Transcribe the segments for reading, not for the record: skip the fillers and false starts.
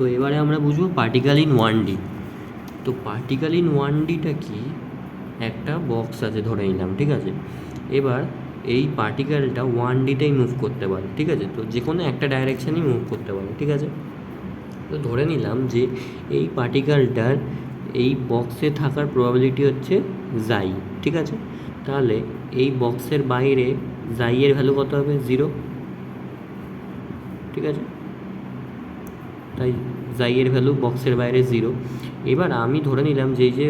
তো এবারে আমরা বুঝবো পার্টিকেল ইন 1D। তো পার্টিকেল ইন 1Dটা কি, একটা বক্স আছে ধরে নিলাম, ঠিক আছে। এবার এই পার্টিকেলটা 1Dতেই মুভ করতে পারে, ঠিক আছে। তো যে কোনো একটা ডাইরেকশানেই মুভ করতে পারে, ঠিক আছে। তো ধরে নিলাম যে এই পার্টিকেলটার এই বক্সে থাকার প্রবাবিলিটি হচ্ছে জাই, ঠিক আছে। তাহলে এই বক্সের বাইরে জাইয়ের ভ্যালু কত হবে? 0, ঠিক আছে। তাই জাইয়ের ভ্যালু বক্সের বাইরে 0। এবার আমি ধরে নিলাম যে এই যে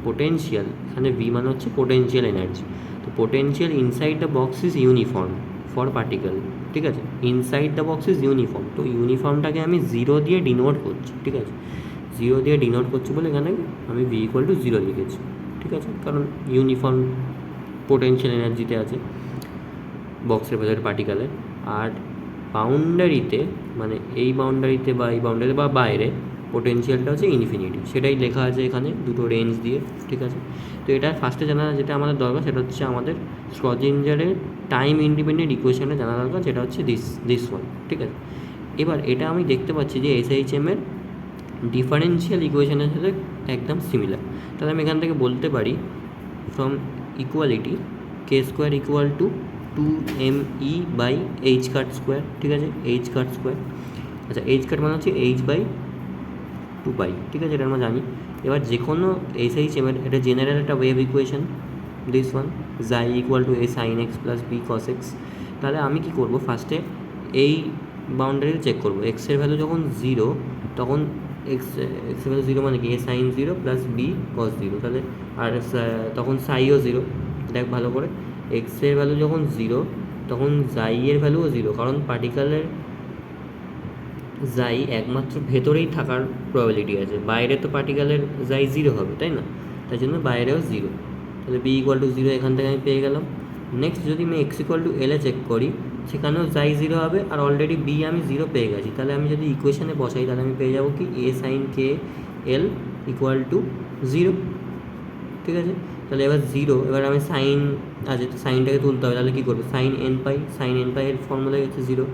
পোটেনশিয়াল, এখানে ভি মানে হচ্ছে পোটেনশিয়াল এনার্জি। তো potential inside the box is uniform for particle, ঠিক আছে। Inside the box is uniform, তো ইউনিফর্মটাকে আমি 0 দিয়ে ডিনোট করছি, ঠিক আছে। 0 দিয়ে ডিনোট করছি বলে এখানে আমি ভি ইকুয়াল টু 0 লিখেছি, ঠিক আছে, কারণ ইউনিফর্ম পোটেনশিয়াল এনার্জিতে আছে বক্সের ভেতরে পার্টিকেলের। আর বাউন্ডারিতে, মানে এই বাউন্ডারিতে বা এই বাউন্ডারিতে বা বাইরে পোটেনশিয়ালটা হচ্ছে ইনফিনিটি, সেটাই লেখা আছে এখানে দুটো রেঞ্জ দিয়ে, ঠিক আছে। তো এটা ফার্স্টে জানা যেটা আমাদের দরকার সেটা হচ্ছে আমাদের শ্রোডিঞ্জারের টাইম ইন্ডিপেন্ডেন্ট ইকুয়েশনটা জানা দরকার, যেটা হচ্ছে দিস ওয়ান, ঠিক আছে। এবার এটা আমি দেখতে পাচ্ছি যে SHM এর ডিফারেন্সিয়াল ইকুয়েশনের সাথে একদম সিমিলার। তাহলে আমি এখান থেকে বলতে পারি from equality K square equal to 2me by H cut square, ঠিক আছে, এইচ কাট স্কোয়ার। আচ্ছা, এইচ কাট মানে হচ্ছে h/2 পাই, ঠিক আছে, এটা আমরা জানি। এবার যে কোনো SHM এর এটা জেনারেল একটা ওয়েভ ইকুয়েশন, দিস ওয়ান, জাই equal to a sin x plus b cos x। তাহলে আমি কী করবো, ফার্স্টে এই বাউন্ডারি চেক করবো। এক্সের ভ্যালু যখন 0 তখন এক্সের ভ্যালু 0 মানে কি a sin 0 plus b cos 0, তাহলে আর তখন সাইও 0। দেখ ভালো করে, এক্সের ভ্যালু যখন 0 তখন জাইয়ের ভ্যালুও 0, কারণ পার্টিকেলের জাই একমাত্র ভেতরেই থাকার প্রবাবিলিটি আছে, বাইরে তো পার্টিকেলের জাই 0 হবে, তাই না। তাই জন্য বাইরেও 0। তাহলে বি ইকুয়াল টু 0 এখান থেকে আমি পেয়ে গেলাম। নেক্সট যদি আমি এক্স ইকুয়াল টু এলে চেক করি, সেখানেও জাই 0 হবে, আর অলরেডি বি আমি 0 পেয়ে গেছি। তাহলে আমি যদি ইকুয়েশনে বসাই তাহলে আমি পেয়ে যাবো কি a sin k l equal to 0, ঠিক আছে। তাহলে এবার 0, এবার আমি সাইন আছে, তো সাইনটাকে তুলতে হবে, তাহলে কী করবো, সাইন n পাই, সাইন n পাই এর ফর্মুলাই হচ্ছে 0।